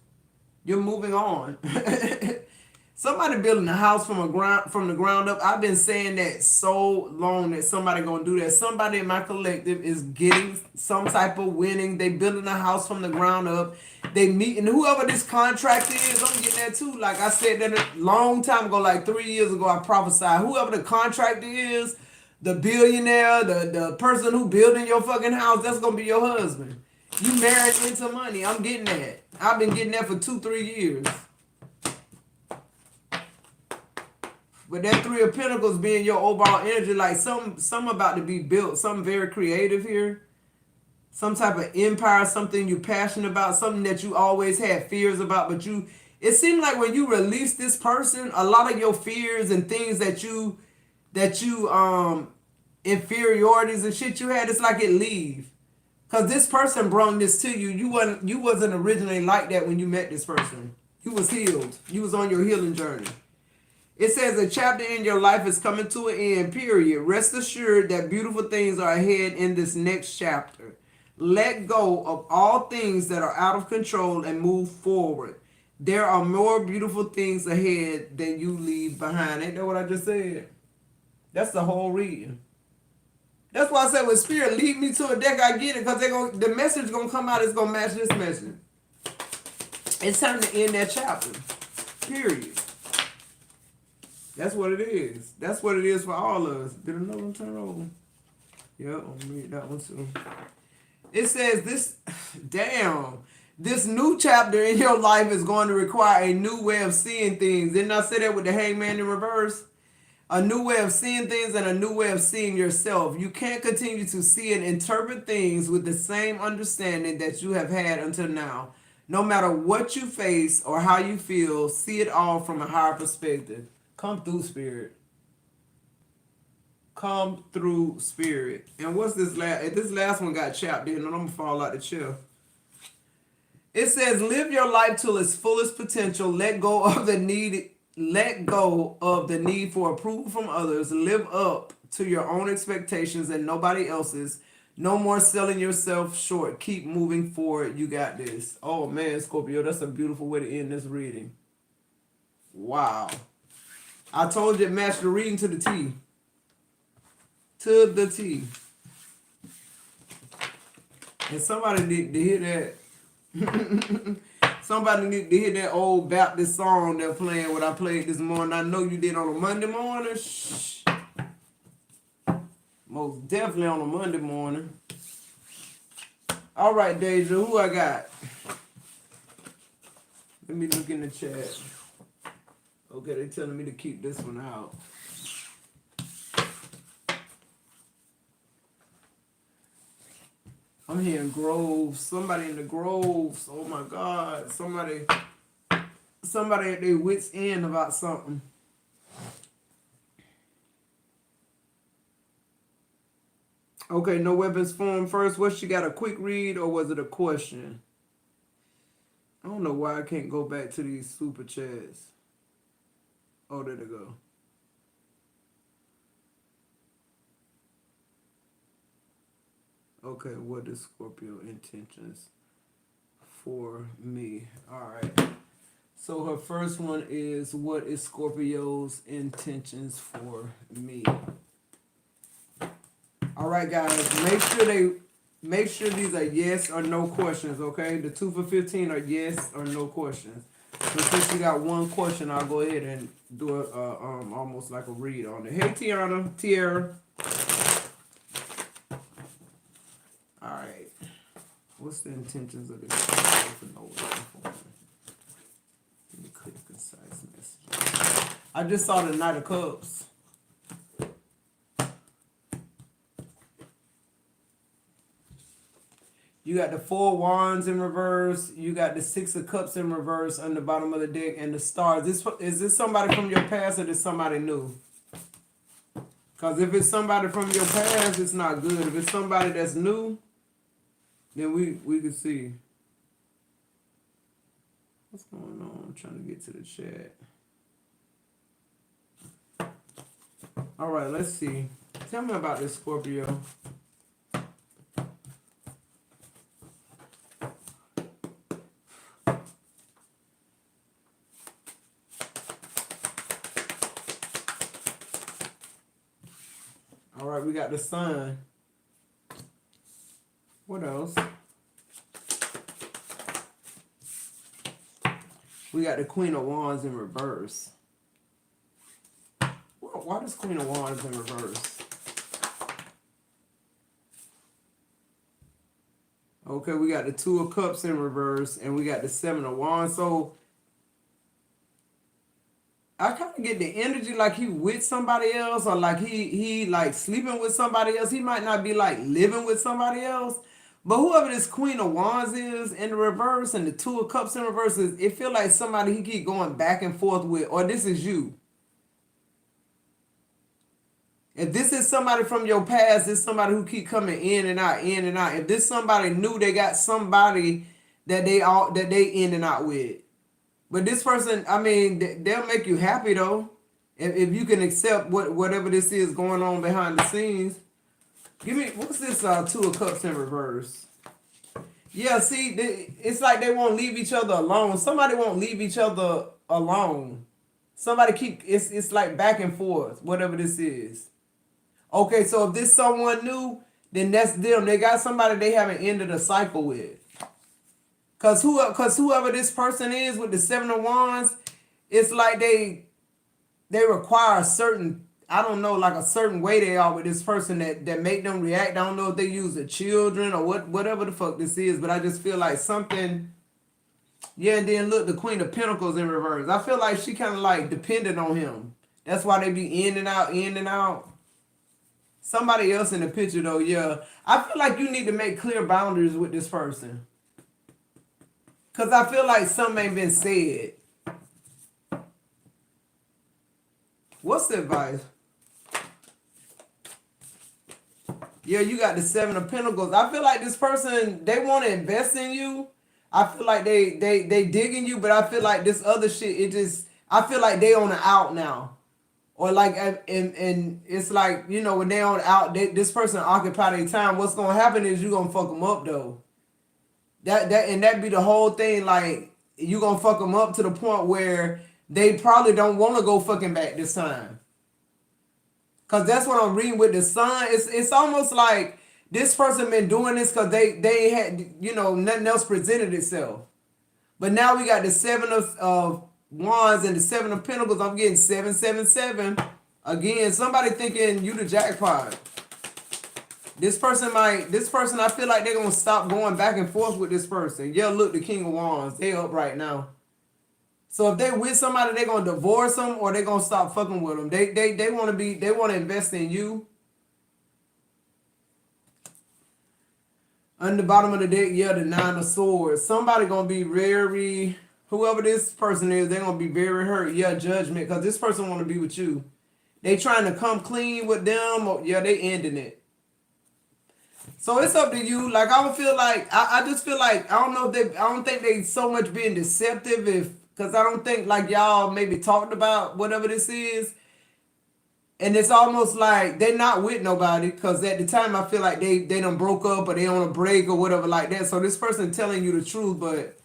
You're moving on. Somebody building a house from the ground up. I've been saying that so long that somebody gonna do that. Somebody in my collective is getting some type of winning. They building a house from the ground up. They meeting whoever this contract is. I'm getting that too. Like I said that a long time ago, like 3 years ago, I prophesied. Whoever the contract is, the billionaire, the person who building your fucking house, that's gonna be your husband. You married into money. I'm getting that. I've been getting that for 2-3 years. But that Three of Pentacles being your overall energy, like some about to be built, something very creative here. Some type of empire, something you're passionate about, something that you always had fears about, but it seemed like when you release this person, a lot of your fears and things that you inferiorities and shit you had, it's like it leave. Cause this person brought this to you. You wasn't originally like that when you met this person. You was healed. You was on your healing journey. It says a chapter in your life is coming to an end, period. Rest assured that beautiful things are ahead in this next chapter. Let go of all things that are out of control and move forward. There are more beautiful things ahead than you leave behind. Ain't that what I just said? That's the whole reading. That's why I said when Spirit lead me to a deck, I get it. Because the message going to come out is going to match this message. It's time to end that chapter. Period. That's what it is. That's what it is for all of us. Did another one turn over? Yep, I'm going to read that one too. It says this new chapter in your life is going to require a new way of seeing things. Didn't I say that with the Hangman in reverse? A new way of seeing things and a new way of seeing yourself. You can't continue to see and interpret things with the same understanding that you have had until now. No matter what you face or how you feel, see it all from a higher perspective. Come through, Spirit. Come through, Spirit. And what's this last? This last one got chapped in, and I'm gonna fall out the chair. It says, "Live your life to its fullest potential. Let go of the need. Let go of the need for approval from others. Live up to your own expectations and nobody else's. No more selling yourself short. Keep moving forward. You got this." Oh man, Scorpio, that's a beautiful way to end this reading. Wow. I told you it matched the reading to the T. To the T. And somebody need to hear that. Somebody need to hear that old Baptist song they're playing, what I played this morning. I know you did on a Monday morning. Shh. Most definitely on a Monday morning. All right, Deja, who I got? Let me look in the chat. Okay, they're telling me to keep this one out. I'm hearing Groves. Somebody in the Groves. Oh my God. Somebody at their wits' end about something. Okay, no weapons formed first. What, she got a quick read or was it a question? I don't know why I can't go back to these super chats. Oh, there they go. Okay, what is Scorpio intentions for me? All right. So her first one is, what is Scorpio's intentions for me? All right, guys. Make sure these are yes or no questions. Okay, the 2 for 15 are yes or no questions. So since you got one question, I'll go ahead and do it almost like a read on it. Hey, Tiara. All right. What's the intentions of this? For no Let me click concise message. I just saw the Knight of Cups. You got the 4 Wands in reverse. You got the 6 of Cups in reverse on the bottom of the deck, and the stars. Is this somebody from your past or is somebody new? Because if it's somebody from your past, it's not good. If it's somebody that's new, then we can see. What's going on? I'm trying to get to the chat. All right, let's see. Tell me about this, Scorpio. got the Sun. What else? We got the Queen of Wands in reverse. Why does Queen of Wands in reverse? Okay, we got the Two of Cups in reverse, and we got the Seven of Wands. So I kind of get the energy like he with somebody else, or like he like sleeping with somebody else. He might not be like living with somebody else, but whoever this Queen of Wands is in the reverse and the Two of Cups in reverse, it feel like somebody he keep going back and forth with, or this is you. If this is somebody from your past, this somebody who keep coming in and out, in and out. If this somebody new, they got somebody that they in and out with. But this person, I mean, they'll make you happy though, if you can accept whatever this is going on behind the scenes. Give me, what's this Two of Cups in reverse? Yeah, see, it's like they won't leave each other alone. Somebody won't leave each other alone. Somebody it's like back and forth, whatever this is. Okay, so if this someone new, then that's them. They got somebody they haven't ended a cycle with. Cause whoever this person is with the Seven of Wands, it's like they require a certain, I don't know, like a certain way they are with this person that make them react. I don't know if they use the children or whatever the fuck this is, but I just feel like something. Yeah, and then look, the Queen of Pentacles in reverse. I feel like she kind of like dependent on him. That's why they be in and out, in and out. Somebody else in the picture though, yeah. I feel like you need to make clear boundaries with this person. Because I feel like something ain't been said. What's the advice? Yeah, you got the Seven of Pentacles. I feel like this person, they want to invest in you. I feel like they digging you, but I feel like this other shit, I feel like they on the out now. Or like, and it's like, you know, when they on the out, this person occupy their time. What's going to happen is you going to fuck them up though. That be the whole thing. Like, you gonna fuck them up to the point where they probably don't want to go fucking back this time. Cause that's what I'm reading with the Sun. It's almost like this person been doing this because they had, you know, nothing else presented itself. But now we got the Seven of Wands and the Seven of Pentacles. I'm getting 777. Again, somebody thinking you the jackpot. This person, I feel like they're going to stop going back and forth with this person. Yeah, look, the King of Wands, they up right now. So if they with somebody, they're going to divorce them or they're going to stop fucking with them. They want to invest in you. On the bottom of the deck, yeah, the Nine of Swords. Somebody going to be very, whoever this person is, they're going to be very hurt. Yeah, judgment, because this person want to be with you. They trying to come clean with them, or, yeah, they ending it. So it's up to you. Like, I don't feel like, I just feel like, I don't think they so much being deceptive because I don't think like y'all maybe talked about whatever this is. And it's almost like they're not with nobody because at the time I feel like they done broke up or they on a break or whatever like that. So this person telling you the truth, but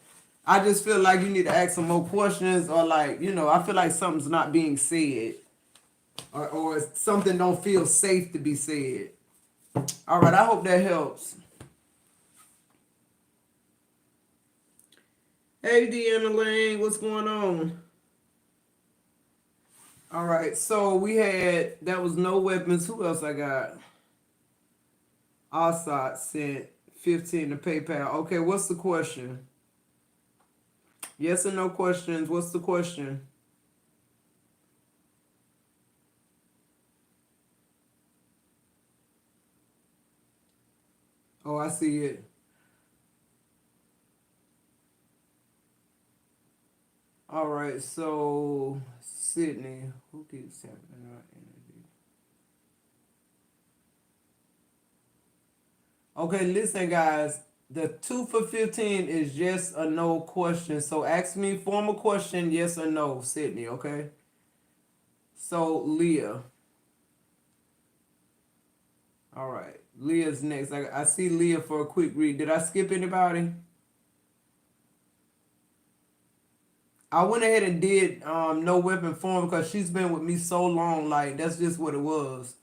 I just feel like you need to ask some more questions or like, you know, I feel like something's not being said or something don't feel safe to be said. All right, I hope that helps. Hey, Deanna Lane, what's going on? All right, so that was No Weapons. Who else I got? Assad sent 15 to PayPal. Okay, what's the question? Yes or no questions? What's the question? Oh, I see it. All right, so Sydney, who keeps having our energy? Okay, listen, guys. The 2 for 15 is yes or no question. So ask me formal question, yes or no, Sydney, okay? So Leah. All right. Leah's next. I see Leah for a quick read. Did I skip anybody? I went ahead and did No Weapon Form because she's been with me so long. Like, that's just what it was.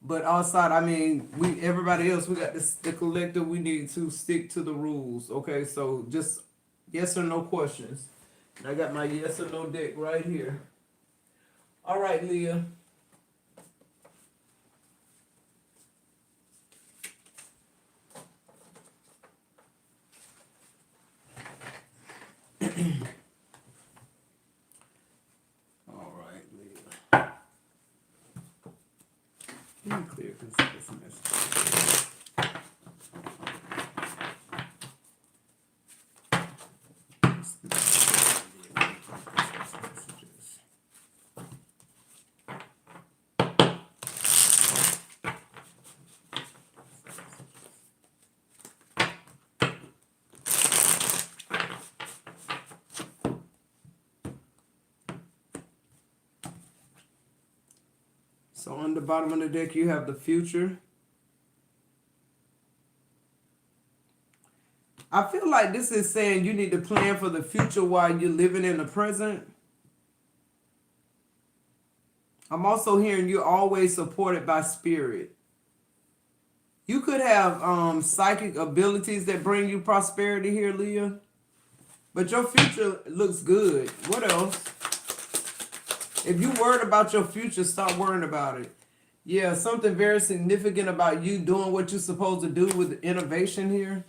But outside, I mean, everybody else, we got this, the collective. We need to stick to the rules. Okay, so just yes or no questions. And I got my yes or no deck right here. All right, Leah. All right, Leah. Let me clear concise message. So on the bottom of the deck, you have the future. I feel like this is saying you need to plan for the future while you're living in the present. I'm also hearing you're always supported by spirit. You could have psychic abilities that bring you prosperity here, Leah. But your future looks good. What else? If you worried about your future, stop worrying about it. Yeah, something very significant about you doing what you're supposed to do with innovation here.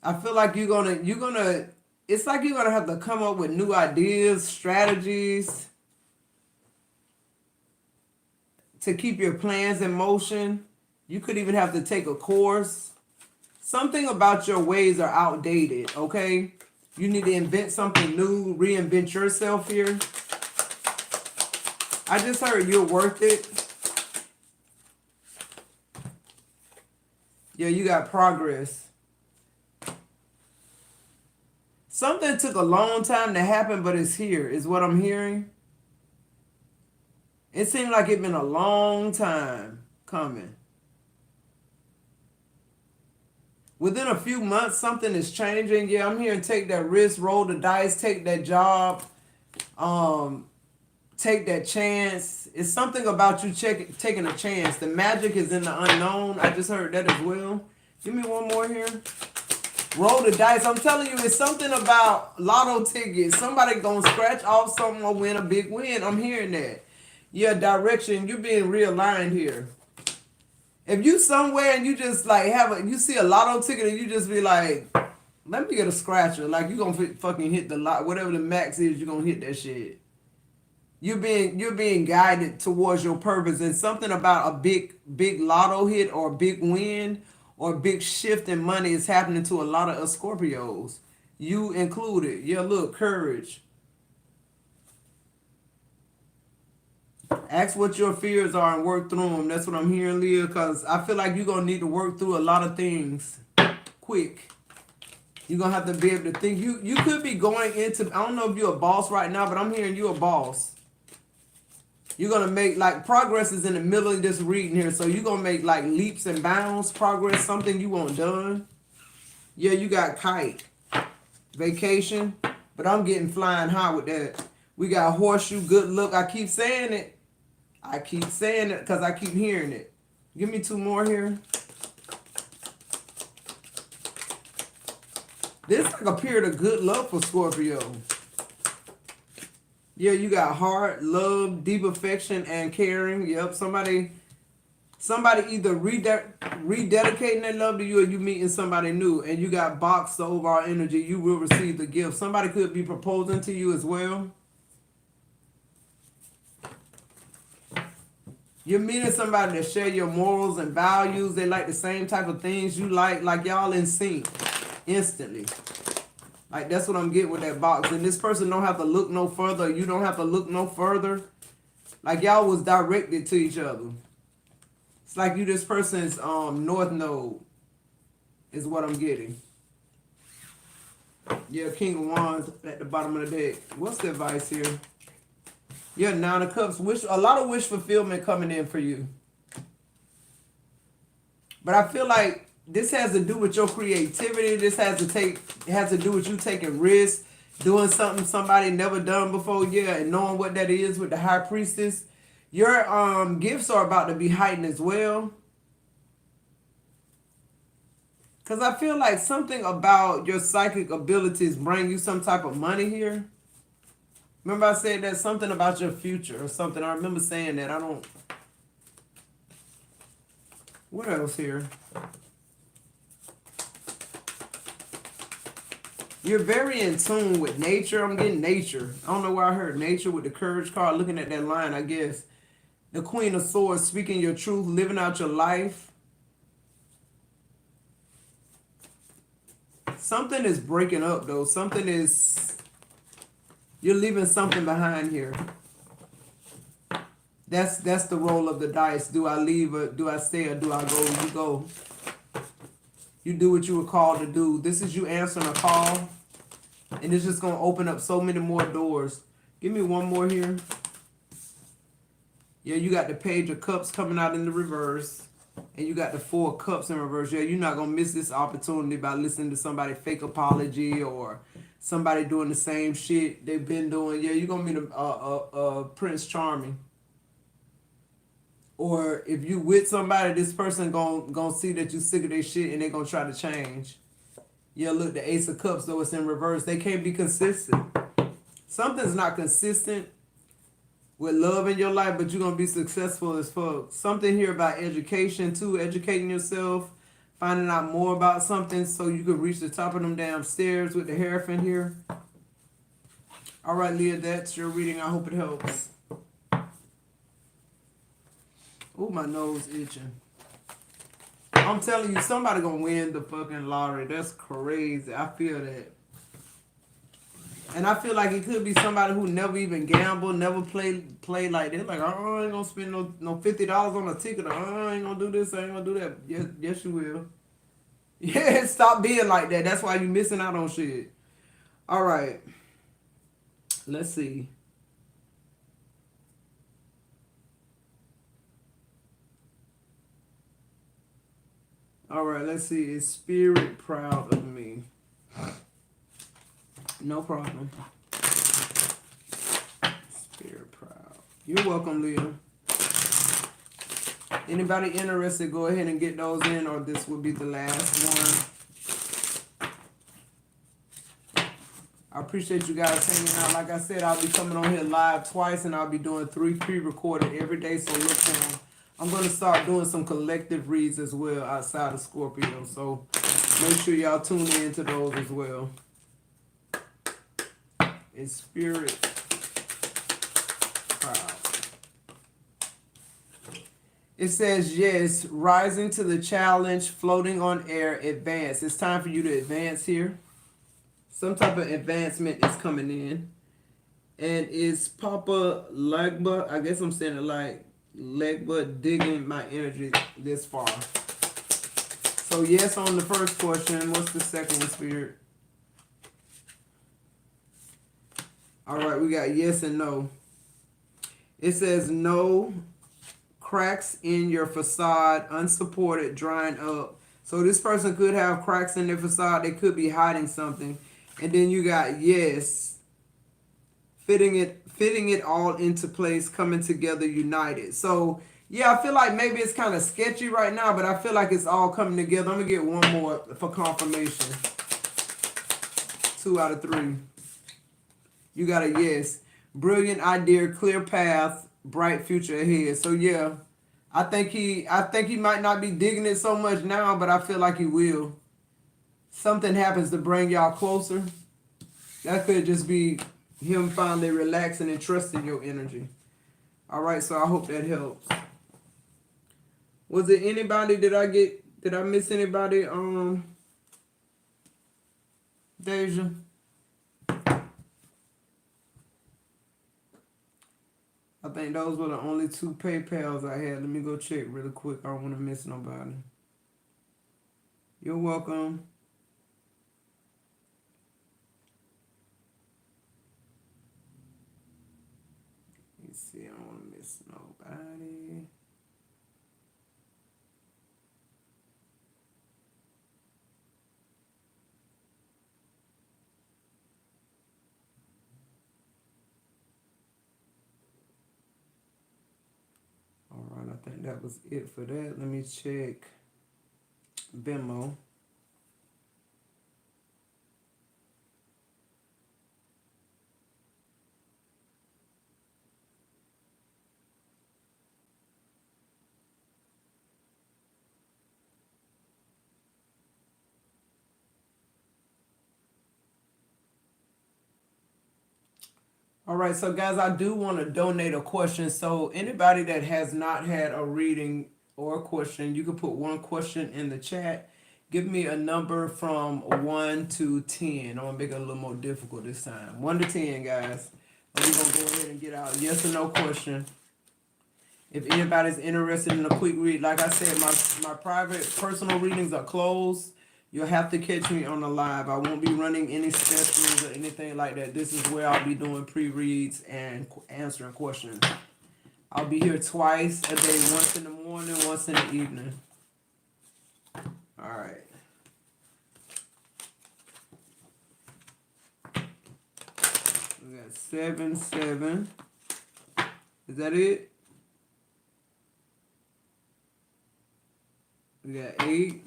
I feel like you're gonna it's like you're gonna have to come up with new ideas, strategies to keep your plans in motion. You could even have to take a course. Something about your ways are outdated, okay? You need to invent something new, reinvent yourself here. I just heard you're worth it. Yeah, you got progress. Something took a long time to happen, but it's here, is what I'm hearing. It seemed like it's been a long time coming. Within a few months, something is changing. Yeah, I'm hearing take that risk, roll the dice, take that job, take that chance. It's something about you taking a chance. The magic is in the unknown. I just heard that as well. Give me one more here. Roll the dice. I'm telling you, it's something about lotto tickets. Somebody gonna scratch off something or win a big win. I'm hearing that. Yeah, direction. You're being realigned here. If you somewhere and you just like you see a lotto ticket and you just be like, let me get a scratcher. Like you gonna fucking hit the lot, whatever the max is, you gonna hit that shit. You're being guided towards your purpose, and something about a big lotto hit or a big win or a big shift in money is happening to a lot of us Scorpios. You included. Yeah, look, courage. Ask what your fears are and work through them. That's what I'm hearing, Leah, because I feel like you're going to need to work through a lot of things quick. You're going to have to be able to think. You could be going into, I don't know if you're a boss right now, but I'm hearing you're a boss. You're going to make, like, progress is in the middle of this reading here. So you're going to make, like, leaps and bounds, progress, something you want done. Yeah, you got kite, vacation, but I'm getting flying high with that. We got horseshoe, good luck. I keep saying it. I keep saying it because I keep hearing it. Give me two more here. This is like a period of good luck for Scorpio. Yeah, you got heart, love, deep affection, and caring. Yep, somebody either rededicating their love to you or you meeting somebody new. And you got box, the overall energy. You will receive the gift. Somebody could be proposing to you as well. You're meeting somebody that share your morals and values. They like the same type of things you like y'all in sync instantly. Like, that's what I'm getting with that box. And this person don't have to look no further. You don't have to look no further. Like, y'all was directed to each other. It's like you this person's north node is what I'm getting. Yeah, King of Wands at the bottom of the deck. What's the advice here? Yeah, Nine of Cups. A lot of wish fulfillment coming in for you. But I feel like this has to do with your creativity. This has to do with you taking risks. Doing something somebody never done before, yeah, and knowing what that is with the high priestess. Your gifts are about to be heightened as well. Because I feel like something about your psychic abilities bring you some type of money here. Remember I said that something about your future or something. I remember saying that. I don't... What else here? You're very in tune with nature. I'm getting nature. I don't know where I heard nature with the courage card. Looking at that line, I guess. The Queen of Swords, speaking your truth, living out your life. Something is breaking up though. Something is... You're leaving something behind here. That's the roll of the dice. Do I leave or do I stay or do I go? You go. You do what you were called to do. This is you answering a call. And it's just going to open up so many more doors. Give me one more here. Yeah, you got the Page of Cups coming out in the reverse. And you got the Four of Cups in reverse. Yeah, you're not going to miss this opportunity by listening to somebody fake apology or somebody doing the same shit they've been doing. Yeah, you're going to meet Prince Charming. Or if you with somebody, this person gonna see that you sick of their shit and they gonna try to change. Yeah, look, the Ace of Cups, though it's in reverse. They can't be consistent. Something's not consistent with love in your life, but you're going to be successful as fuck. Something here about education, too. Educating yourself. Finding out more about something so you can reach the top of them damn stairs with the Hierophant here. All right, Leah, that's your reading. I hope it helps. Ooh, my nose itching. I'm telling you, somebody going to win the fucking lottery. That's crazy. I feel that. And I feel like it could be somebody who never even gambled, never played like that. Like, oh, I ain't gonna spend no $50 on a ticket. Oh, I ain't gonna do this. I ain't gonna do that. Yes, you will. Yeah, stop being like that. That's why you missing out on shit. All right. Let's see. All right, let's see. Is Spirit proud of me? No problem. Spirit proud. You're welcome, Leah. Anybody interested, go ahead and get those in, or this will be the last one. I appreciate you guys hanging out. Like I said, I'll be coming on here live twice, and I'll be doing 3 pre-recorded every day, so look for them. I'm going to start doing some collective reads as well outside of Scorpio, so make sure y'all tune in to those as well. It's Spirit proud. It says, yes, rising to the challenge, floating on air, advance. It's time for you to advance here. Some type of advancement is coming in. And it's Papa Legba. I guess I'm saying it like Legba digging my energy this far. So yes on the first question. What's the second one, Spirit? All right, we got yes and no. It says no, cracks in your facade, unsupported, drying up. So this person could have cracks in their facade. They could be hiding something. And then you got yes, fitting it all into place, coming together, united. So yeah, I feel like maybe it's kind of sketchy right now, but I feel like it's all coming together. I'm gonna get one more for confirmation. 2 out of 3. You got a yes. Brilliant idea, clear path, bright future ahead. So yeah, I think he might not be digging it so much now, but I feel like he will. Something happens to bring y'all closer. That could just be him finally relaxing and trusting your energy. All right, so I hope that helps. Was it anybody? Did I miss anybody? Deja. I think those were the only 2 PayPals I had. Let me go check really quick. I don't want to miss nobody. You're welcome. Let's see. I don't want to miss nobody. that was it for that. Let me check Venmo. All right, so guys, I do want to donate a question. So anybody that has not had a reading or a question, you can put one question in the chat. Give me a number from 1 to 10. I'm going to make it a little more difficult this time. 1 to 10, guys. And we're going to go ahead and get out yes or no question. If anybody's interested in a quick read, like I said, my private personal readings are closed. You'll have to catch me on the live. I won't be running any specials or anything like that. This is where I'll be doing pre-reads and answering questions. I'll be here twice a day, once in the morning, once in the evening. All right. We got 7, 7. Is that it? We got 8.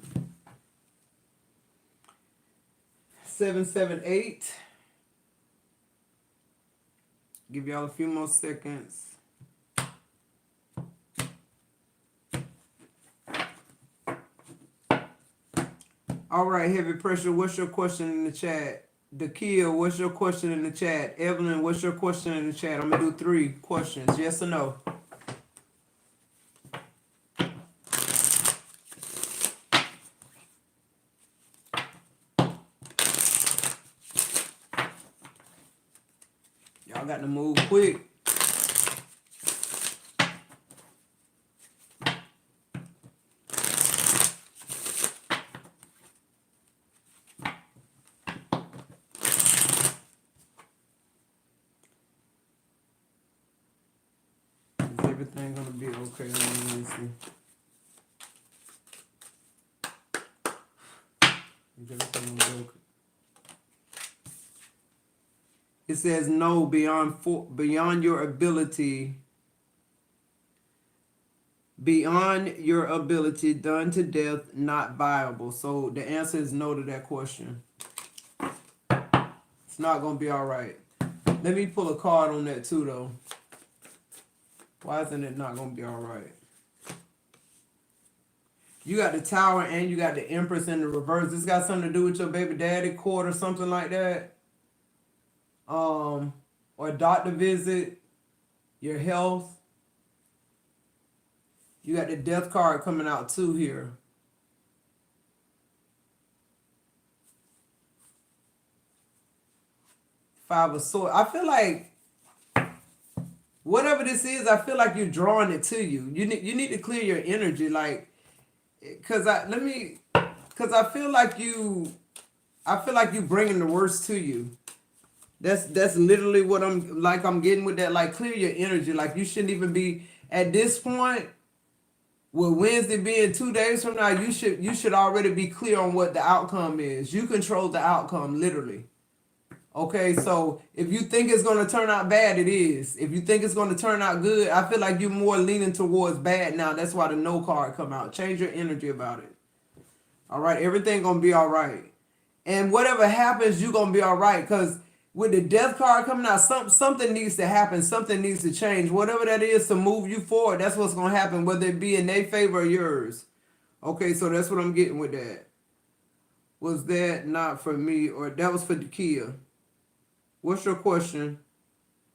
7, 7, 8. Give y'all a few more seconds. All right, Heavy Pressure, what's your question in the chat? Dakia, what's your question in the chat? Evelyn, what's your question in the chat? I'm going to do 3 questions, yes or no? Y'all got to move quick. Is everything going to be okay? Let me see. Is everything going to be okay? It says no, beyond your ability. Beyond your ability, done to death, not viable. So the answer is no to that question. It's not going to be all right. Let me pull a card on that too, though. Why isn't it not going to be all right? You got the Tower and you got the Empress in the reverse. This got something to do with your baby daddy court or something like that. Or doctor visit, your health. You got the Death card coming out too here. Five of Swords. I feel like whatever this is, I feel like you're drawing it to you. You need to clear your energy, like, cause I feel like you bringing the worst to you. That's literally what I'm getting with that. Like, clear your energy. Like, you shouldn't even be at this point. With Wednesday being 2 days from now, you should already be clear on what the outcome is. You control the outcome, literally. Okay, so if you think it's going to turn out bad, it is. If you think it's going to turn out good, I feel like you're more leaning towards bad now. That's why the no card come out. Change your energy about it. All right, everything going to be all right. And whatever happens, you're going to be all right. Because with the Death card coming out, something needs to happen. Something needs to change. Whatever that is to move you forward, that's what's going to happen, whether it be in their favor or yours. Okay, so that's what I'm getting with that. Was that not for me, or that was for the Kia? What's your question?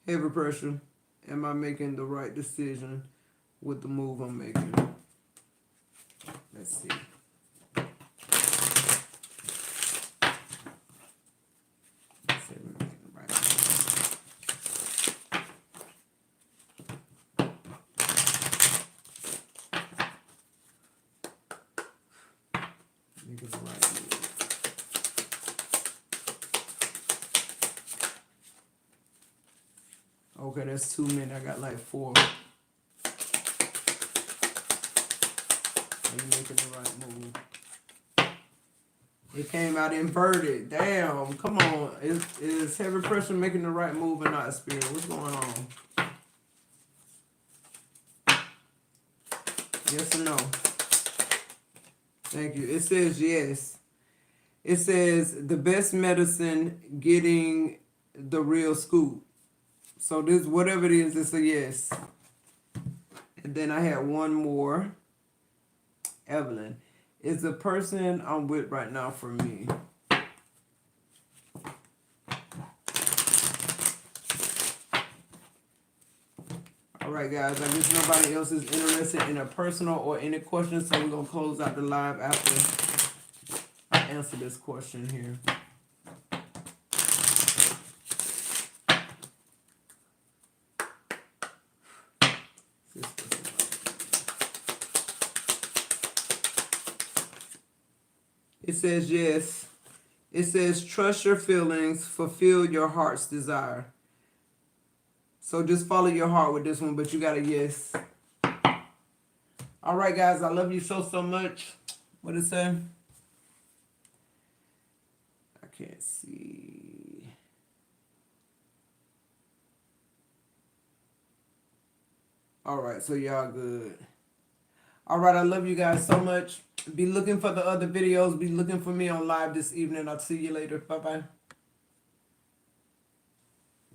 Heavy Pressure. Am I making the right decision with the move I'm making? Let's see. Okay, that's 2 minutes. I got like 4. Are you making the right move? It came out inverted. Damn, come on. Is Heavy Pressure making the right move and not Spirit? What's going on? Yes or no? Thank you. It says yes. It says the best medicine, getting the real scoop. So this, whatever it is, it's a yes. And then I had one more. Evelyn, is the person I'm with right now for me? All right, guys. I guess nobody else is interested in a personal or any questions, so we're gonna close out the live after I answer this question here. It says yes. It says trust your feelings, fulfill your heart's desire. So just follow your heart with this one, but you got a yes. All right, guys. I love you so much. What it say? I can't see. All right, so y'all good. All right, I love you guys so much. Be looking for the other videos. Be looking for me on live this evening. I'll see you later. Bye-bye.